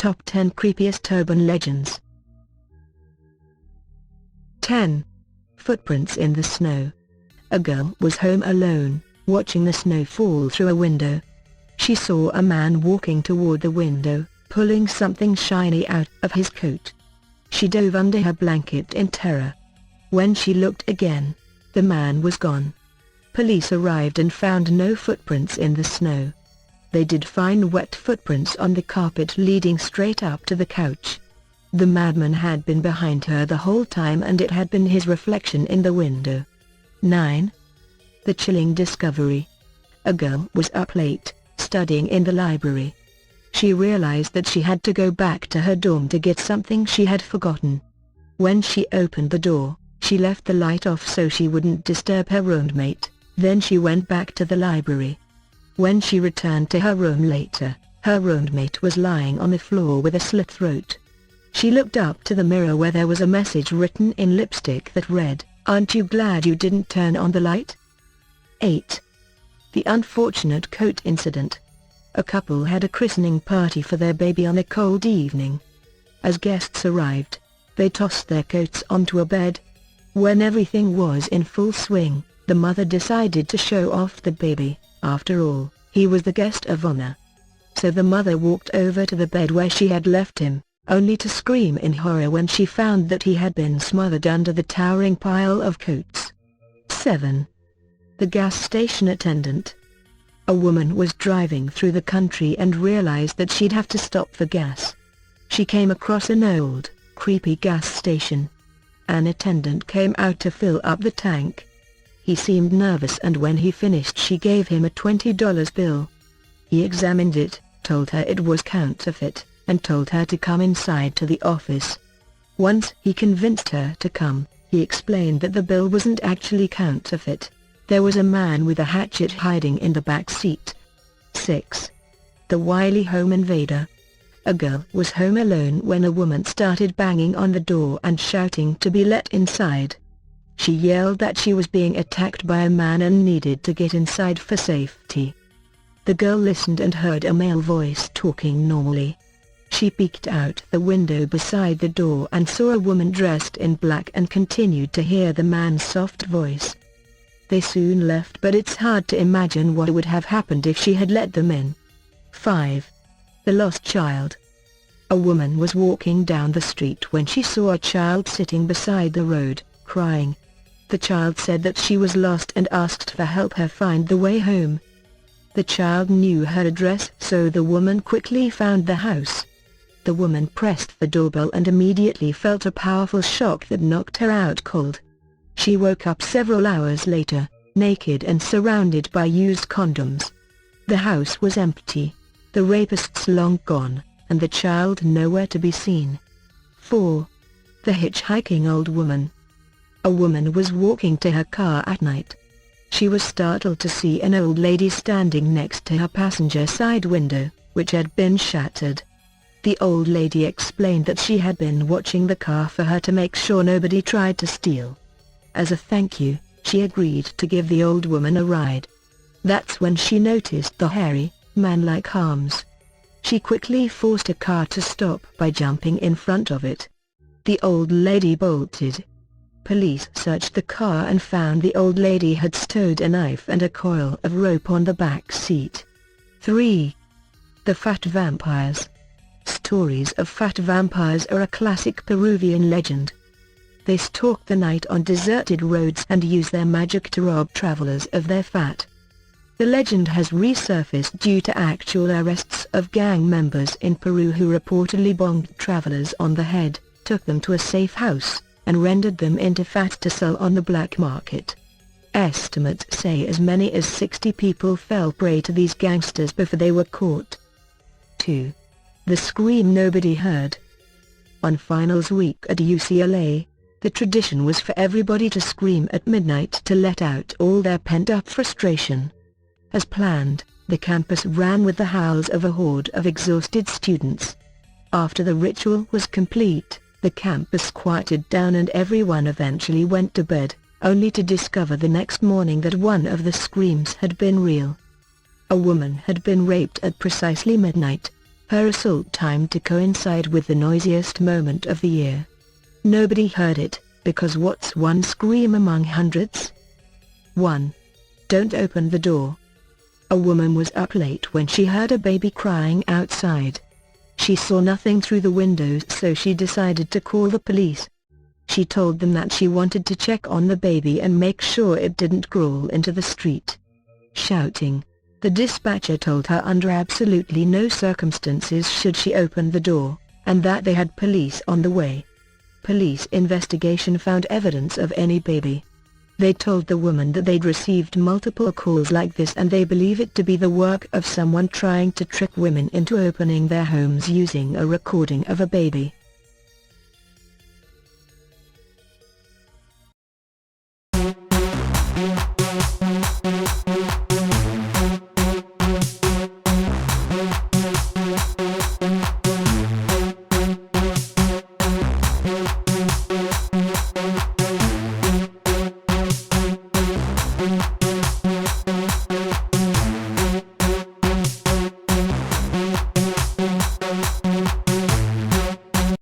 Top 10 Creepiest Urban Legends. 10. Footprints in the snow. A girl was home alone, watching the snow fall through a window. She saw a man walking toward the window, pulling something shiny out of his coat. She dove under her blanket in terror. When she looked again, the man was gone. Police arrived and found no footprints in the snow. They did find wet footprints on the carpet leading straight up to the couch. The madman had been behind her the whole time and it had been his reflection in the window. 9. The chilling discovery. A girl was up late, studying in the library. She realized that she had to go back to her dorm to get something she had forgotten. When she opened the door, she left the light off so she wouldn't disturb her roommate, then she went back to the library. When she returned to her room later, her roommate was lying on the floor with a slit throat. She looked up to the mirror where there was a message written in lipstick that read, "Aren't you glad you didn't turn on the light?" 8. The unfortunate coat incident. A couple had a christening party for their baby on a cold evening. As guests arrived, they tossed their coats onto a bed. When everything was in full swing, the mother decided to show off the baby. After all, he was the guest of honor. So the mother walked over to the bed where she had left him, only to scream in horror when she found that he had been smothered under the towering pile of coats. 7. The gas station attendant. A woman was driving through the country and realized that she'd have to stop for gas. She came across an old, creepy gas station. An attendant came out to fill up the tank. He seemed nervous and when he finished she gave him a $20 bill. He examined it, told her it was counterfeit, and told her to come inside to the office. Once he convinced her to come, he explained that the bill wasn't actually counterfeit. There was a man with a hatchet hiding in the back seat. 6. The Wily home invader. A girl was home alone when a woman started banging on the door and shouting to be let inside. She yelled that she was being attacked by a man and needed to get inside for safety. The girl listened and heard a male voice talking normally. She peeked out the window beside the door and saw a woman dressed in black and continued to hear the man's soft voice. They soon left, but it's hard to imagine what would have happened if she had let them in. 5. The lost child. A woman was walking down the street when she saw a child sitting beside the road, crying. The child said that she was lost and asked for help her find the way home. The child knew her address, so the woman quickly found the house. The woman pressed the doorbell and immediately felt a powerful shock that knocked her out cold. She woke up several hours later, naked and surrounded by used condoms. The house was empty, the rapists long gone, and the child nowhere to be seen. 4. The Hitchhiking Old Woman. A woman was walking to her car at night. She was startled to see an old lady standing next to her passenger side window, which had been shattered. The old lady explained that she had been watching the car for her to make sure nobody tried to steal. As a thank you, she agreed to give the old woman a ride. That's when she noticed the hairy, man-like arms. She quickly forced her car to stop by jumping in front of it. The old lady bolted. Police searched the car and found the old lady had stowed a knife and a coil of rope on the back seat. 3. The Fat Vampires. Stories of fat vampires are a classic Peruvian legend. They stalk the night on deserted roads and use their magic to rob travelers of their fat. The legend has resurfaced due to actual arrests of gang members in Peru who reportedly bonged travelers on the head, took them to a safe house, and rendered them into fat to sell on the black market. Estimates say as many as 60 people fell prey to these gangsters before they were caught. 2. The scream nobody heard. On finals week at UCLA, the tradition was for everybody to scream at midnight to let out all their pent-up frustration. As planned, the campus rang with the howls of a horde of exhausted students. After the ritual was complete, the campus quieted down and everyone eventually went to bed, only to discover the next morning that one of the screams had been real. A woman had been raped at precisely midnight. Her assault timed to coincide with the noisiest moment of the year. Nobody heard it, because what's one scream among hundreds? 1. Don't open the door. A woman was up late when she heard a baby crying outside. She saw nothing through the windows, so she decided to call the police. She told them that she wanted to check on the baby and make sure it didn't crawl into the street. Shouting, the dispatcher told her under absolutely no circumstances should she open the door, and that they had police on the way. Police investigation found evidence of any baby. They told the woman that they'd received multiple calls like this and they believe it to be the work of someone trying to trick women into opening their homes using a recording of a baby.